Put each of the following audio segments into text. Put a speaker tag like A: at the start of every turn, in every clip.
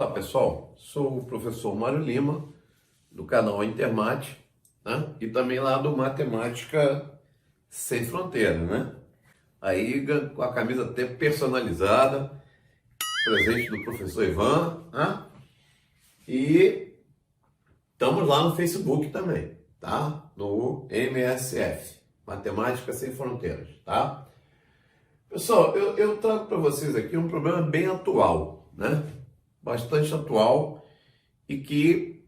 A: Olá pessoal, sou o professor Mário Lima, do canal Intermate, né? E também lá do Matemática Sem Fronteira, né? Aí com a camisa até personalizada, presente do professor Ivan, né? E estamos lá no Facebook também, tá? No MSF, Matemática Sem Fronteiras, tá? Pessoal, eu trago para vocês aqui um problema bem atual, né? Bastante atual e que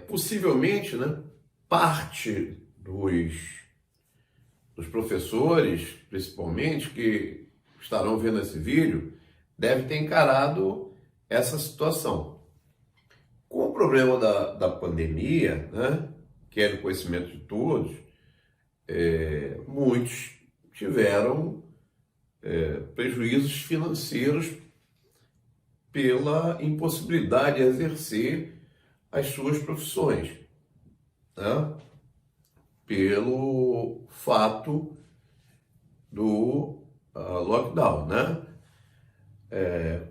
A: possivelmente, né, parte dos professores, principalmente, que estarão vendo esse vídeo, deve ter encarado essa situação. Com o problema da pandemia, né, que é do conhecimento de todos, muitos tiveram prejuízos financeiros pela impossibilidade de exercer as suas profissões, né? Pelo fato do lockdown, né?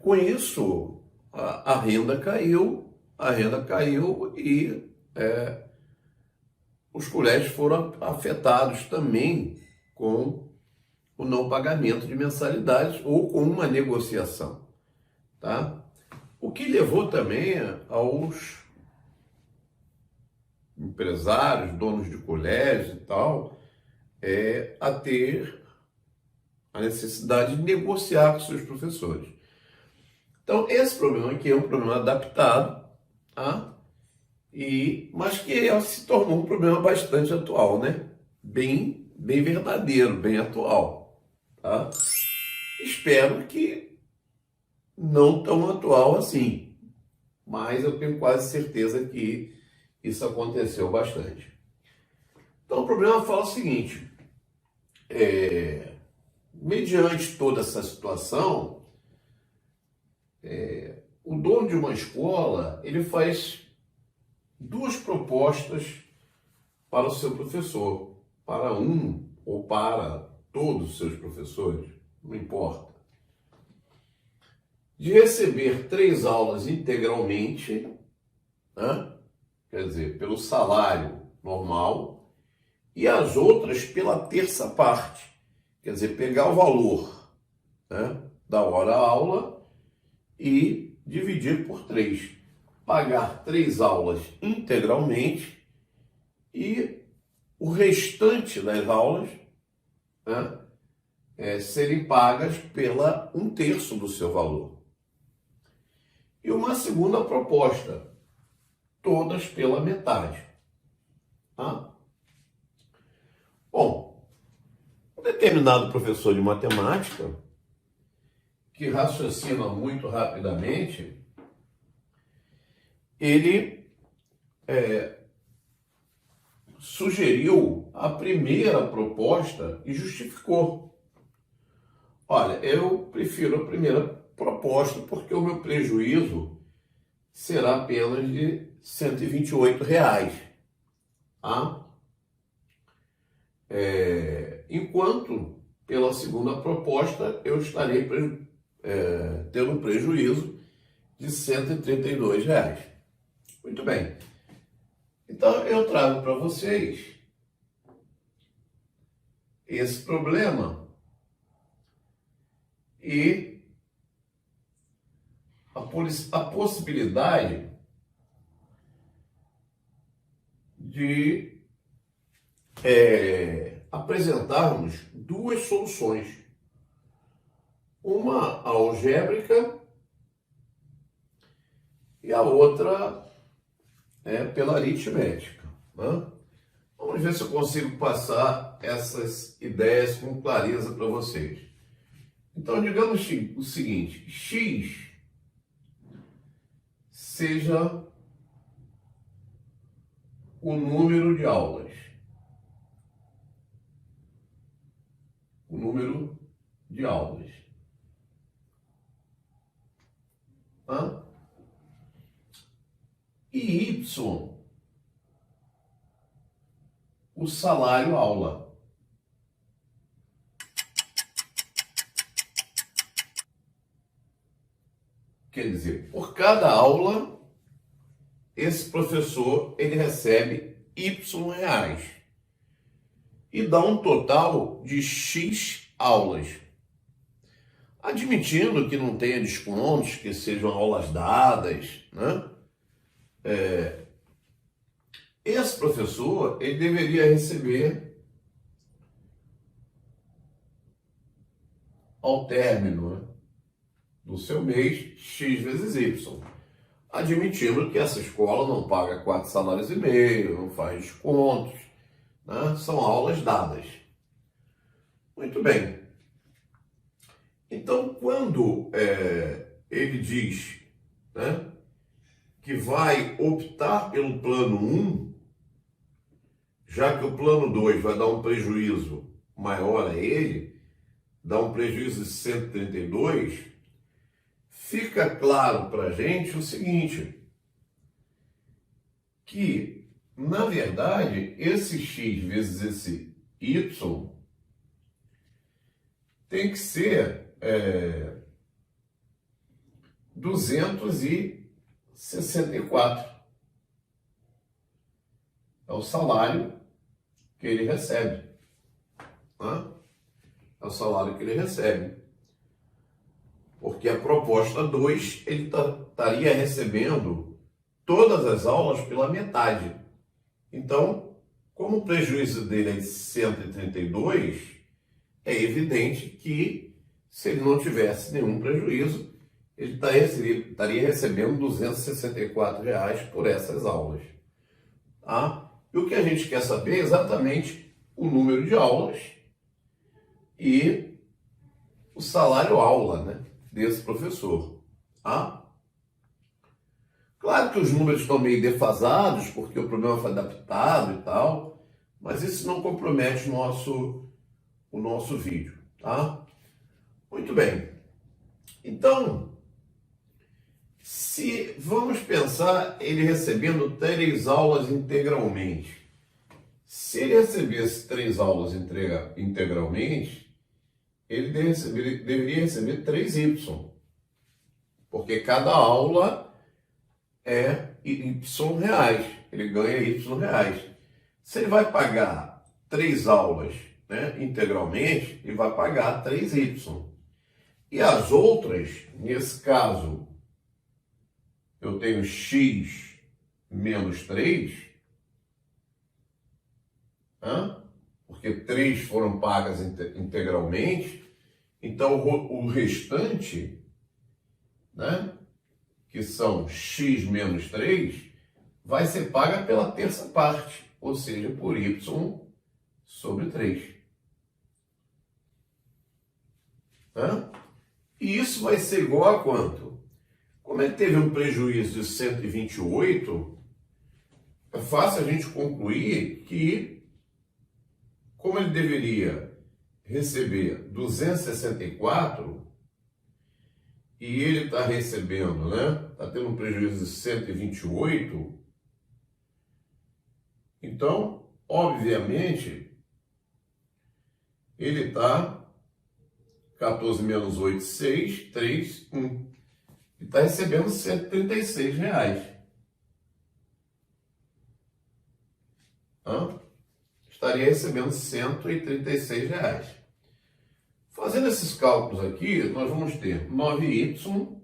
A: Com isso, a renda caiu e os colégios foram afetados também com o não pagamento de mensalidades ou com uma negociação, tá? O que levou também aos empresários, donos de colégios e tal, a ter a necessidade de negociar com seus professores. Então, esse problema aqui é um problema adaptado, tá? Mas que se tornou um problema bastante atual, né? Bem verdadeiro, bem atual, tá? Espero que não tão atual assim, mas eu tenho quase certeza que isso aconteceu bastante. Então, o problema fala o seguinte: mediante toda essa situação, o dono de uma escola, ele faz duas propostas para o seu professor, para um ou para todos os seus professores, não importa. De receber 3 aulas integralmente, né? Quer dizer, pelo salário normal, e as outras pela terça parte, quer dizer, pegar o valor, né, da hora-aula e dividir por 3. Pagar 3 aulas integralmente e o restante das aulas, né, serem pagas pela 1/3 do seu valor. E uma segunda proposta, todas pela metade. Tá? Bom, um determinado professor de matemática, que raciocina muito rapidamente, ele sugeriu a primeira proposta e justificou. Olha, eu prefiro a primeira proposta porque o meu prejuízo será apenas de R$ 128. Tá? Enquanto, pela segunda proposta, eu estarei tendo um prejuízo de R$ 132. Muito bem. Então, eu trago para vocês esse problema e a possibilidade de apresentarmos duas soluções. Uma algébrica e a outra pela aritmética. Né? Vamos ver se eu consigo passar essas ideias com clareza para vocês. Então, digamos o seguinte: x seja o número de aulas. O número de aulas. Tá? E y, o salário aula. Quer dizer, por cada aula, esse professor ele recebe Y reais e dá um total de X aulas. Admitindo que não tenha descontos, que sejam aulas dadas, né? Esse professor ele deveria receber ao término, né, do seu mês X vezes Y. Admitindo que essa escola não paga 4 salários e meio, não faz descontos, né? São aulas dadas. Muito bem. Então, quando ele diz, né, que vai optar pelo plano 1, já que o plano 2 vai dar um prejuízo maior a ele, dá um prejuízo de 132, fica claro para a gente o seguinte, que, na verdade, esse X vezes esse Y tem que ser 264. É o salário que ele recebe. Né? É o salário que ele recebe. Porque a proposta 2, ele estaria recebendo todas as aulas pela metade. Então, como o prejuízo dele é de 132, é evidente que, se ele não tivesse nenhum prejuízo, ele estaria recebendo R$ 264 por essas aulas. Tá? E o que a gente quer saber é exatamente o número de aulas e o salário aula, né, desse professor. Tá? Claro que os números estão meio defasados, porque o programa foi adaptado e tal, mas isso não compromete o nosso vídeo. Tá? Muito bem. Então, se vamos pensar ele recebendo 3 aulas integralmente. Se ele recebesse 3 aulas integralmente, ele deveria receber 3Y. Porque cada aula é Y reais. Ele ganha Y reais. Se ele vai pagar 3 aulas, né, integralmente, ele vai pagar 3Y. E as outras, nesse caso, eu tenho X menos 3, porque 3 foram pagas integralmente, então o restante, né, que são X menos 3, vai ser paga pela terça parte, ou seja, por Y sobre 3. E isso vai ser igual a quanto? Como ele teve um prejuízo de 128, é fácil a gente concluir que, como ele deveria receber 264, e ele está recebendo, né? Está tendo um prejuízo de 128, então, obviamente, ele está 14 menos 8, 6, 3, 1. E está recebendo R$ 136. Estaria recebendo R$ 136. Fazendo esses cálculos aqui, nós vamos ter 9Y,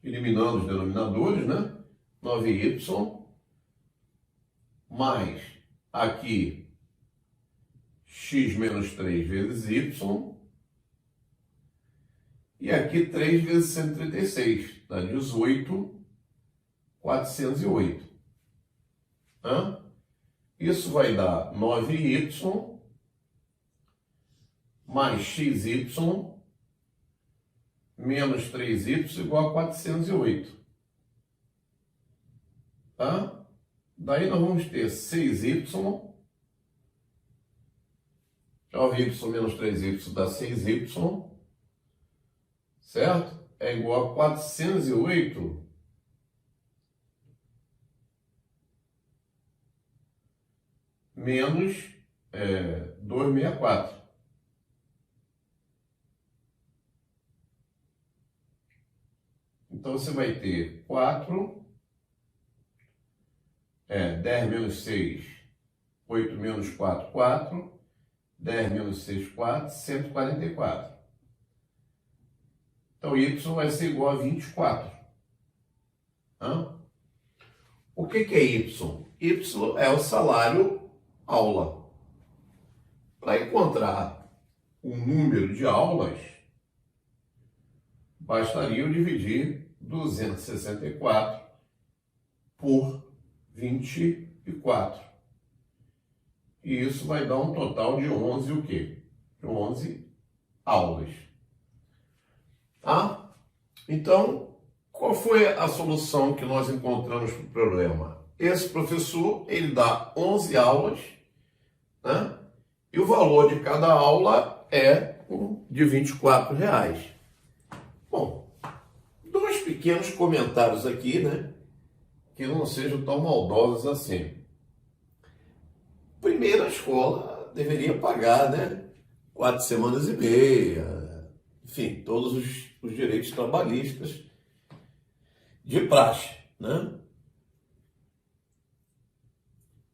A: eliminando os denominadores, né? 9Y, mais aqui X menos 3 vezes Y, e aqui 3 vezes 136, dá 18.408. Isso vai dar 9Y mais XY menos 3Y igual a 408. Daí nós vamos ter 6Y, 9Y menos 3Y dá 6Y, certo? É igual a 408 menos 264. Então você vai ter 4, 10 menos 6, 8 menos 4, 4, 10 menos 6, 4, 144. Então y vai ser igual a 24. Hã? O que é y? Y é o salário aula. Para encontrar o número de aulas, bastaria eu dividir 264 por 24. E isso vai dar um total de 11 o quê? 11 aulas. Tá? Então, qual foi a solução que nós encontramos para o problema? Esse professor, ele dá 11 aulas, né? E o valor de cada aula é de R$ 24. Bom, dois pequenos comentários aqui, né? Que não sejam tão maldosos assim. Primeiro, a escola deveria pagar, né? 4 semanas e meia, enfim, todos os direitos trabalhistas de praxe, né?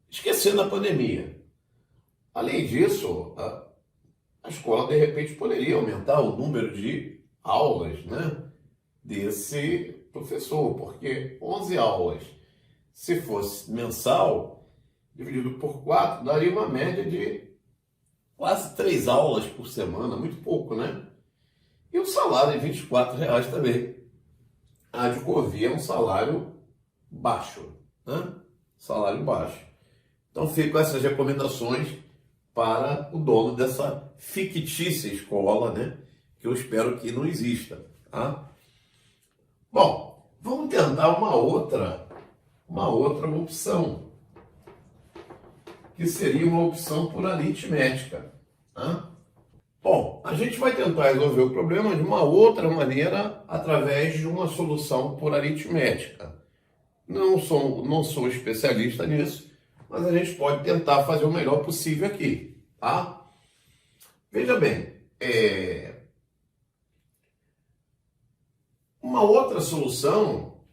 A: Esquecendo a pandemia. Além disso, a escola, de repente, poderia aumentar o número de aulas, né, desse professor, porque 11 aulas, se fosse mensal, dividido por 4, daria uma média de quase 3 aulas por semana, muito pouco, né? E o salário de R$ 24 também. Há de convir, é um salário baixo, né? Salário baixo. Então ficam essas recomendações para o dono dessa fictícia escola, né? Que eu espero que não exista, tá? Bom, vamos tentar uma outra opção, que seria uma opção por aritmética, tá? Bom, a gente vai tentar resolver o problema de uma outra maneira através de uma solução por aritmética. Não sou especialista nisso, mas a gente pode tentar fazer o melhor possível aqui, tá? Veja bem, uma outra solução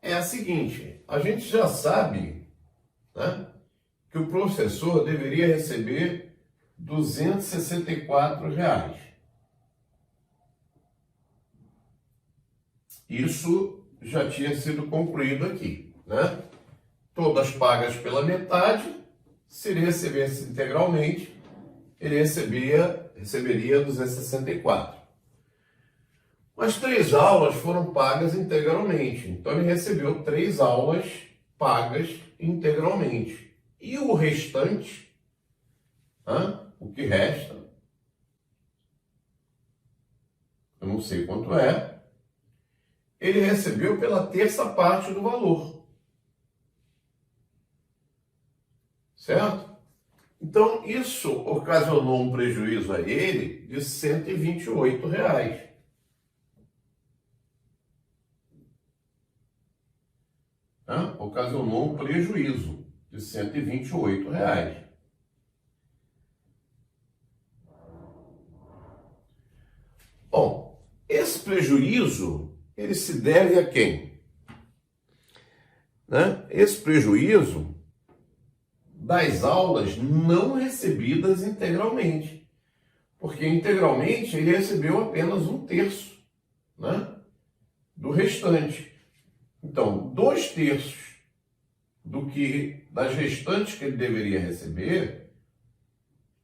A: é a seguinte: a gente já sabe, né, que o professor deveria receber R$ 264. Isso já tinha sido concluído aqui, né? Todas pagas pela metade. Se ele recebesse integralmente, ele receberia 264. Mas 3 aulas foram pagas integralmente. Então ele recebeu 3 aulas pagas integralmente. E o restante, o que resta, eu não sei quanto é, ele recebeu pela terça parte do valor. Certo? Então, isso ocasionou um prejuízo a ele de R$ 128. Ocasionou um prejuízo de R$ 128. Bom, esse prejuízo, ele se deve a quem? Né? Esse prejuízo das aulas não recebidas integralmente. Porque integralmente ele recebeu apenas 1/3, né, do restante. Então, 2/3 das restantes que ele deveria receber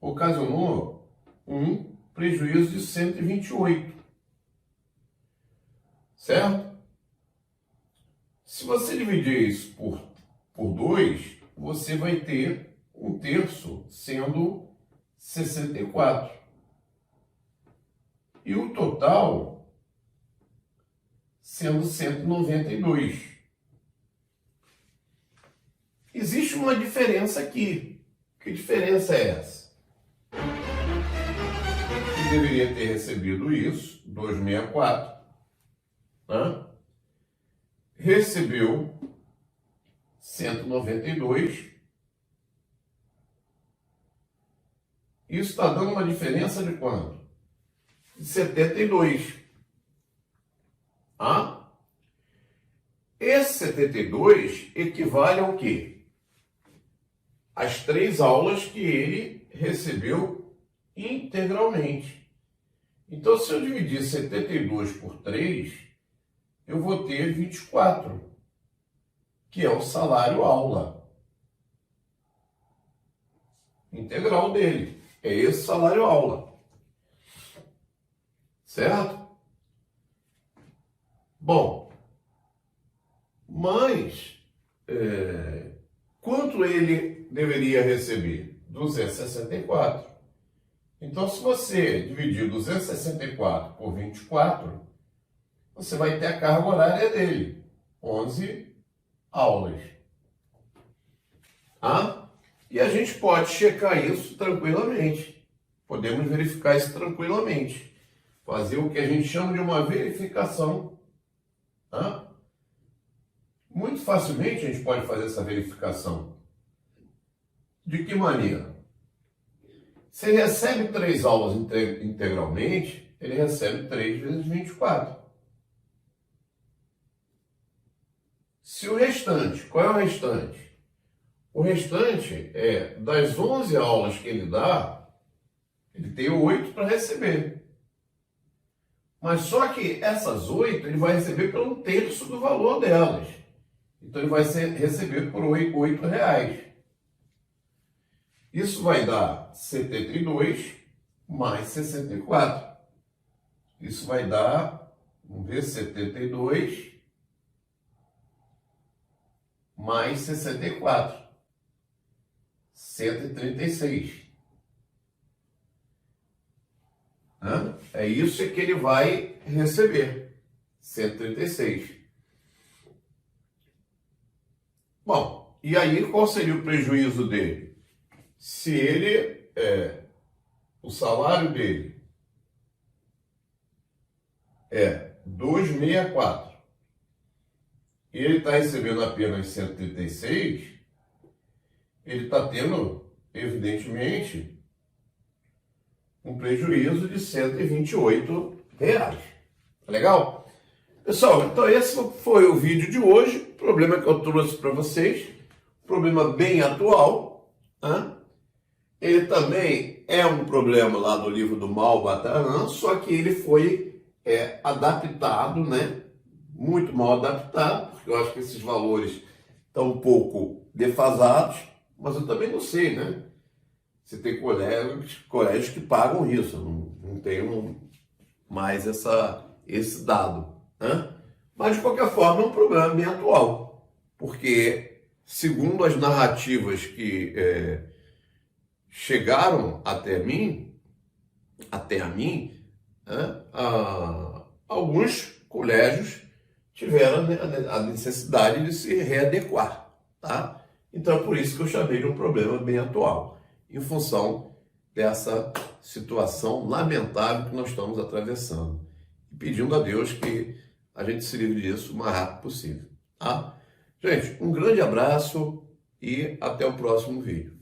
A: ocasionou um prejuízo de 128. Certo? Se você dividir isso por 2, você vai ter 1/3 sendo 64. E o total sendo 192. Existe uma diferença aqui. Que diferença é essa? Ele deveria ter recebido isso, 264, né? Recebeu 192. Isso está dando uma diferença de quanto? De 72. 72 equivale ao quê? As 3 aulas que ele recebeu integralmente. Então, se eu dividir 72 por 3, eu vou ter 24, que é o salário aula integral dele. É esse salário aula. Certo? Bom, mas quanto ele deveria receber? 264. Então, se você dividir 264 por 24, você vai ter a carga horária dele, 11 aulas. Ah? E a gente pode checar isso tranquilamente. Podemos verificar isso tranquilamente. Fazer o que a gente chama de uma verificação. Ah? Muito facilmente a gente pode fazer essa verificação. De que maneira? Se ele recebe 3 aulas integralmente, ele recebe 3 vezes 24. Se o restante, qual é o restante? O restante é das 11 aulas que ele dá, ele tem 8 para receber. Mas só que essas 8 ele vai receber pelo 1/3 do valor delas. Então ele vai receber por R$8. Isso vai dar 72 mais 64. Isso vai dar, vamos ver, 72 mais 64. 136. É isso que ele vai receber. 136. Bom, e aí qual seria o prejuízo dele? Se ele, o salário dele é 264 e ele está recebendo apenas 136, ele está tendo, evidentemente, um prejuízo de R$128. Tá legal? Pessoal, então esse foi o vídeo de hoje. O problema que eu trouxe para vocês, problema bem atual. Ele também é um problema lá do livro do Malbattaran, só que ele foi adaptado, né? Muito mal adaptado, porque eu acho que esses valores estão um pouco defasados, mas eu também não sei, né? Você tem colégios que pagam isso, não tenho mais esse dado. Mas, de qualquer forma, é um problema bem atual, porque, segundo as narrativas que chegaram até a mim, alguns colégios tiveram a necessidade de se readequar. Tá? Então, é por isso que eu chamei de um problema bem atual, em função dessa situação lamentável que nós estamos atravessando. E pedindo a Deus que a gente se livre disso o mais rápido possível. Tá? Gente, um grande abraço e até o próximo vídeo.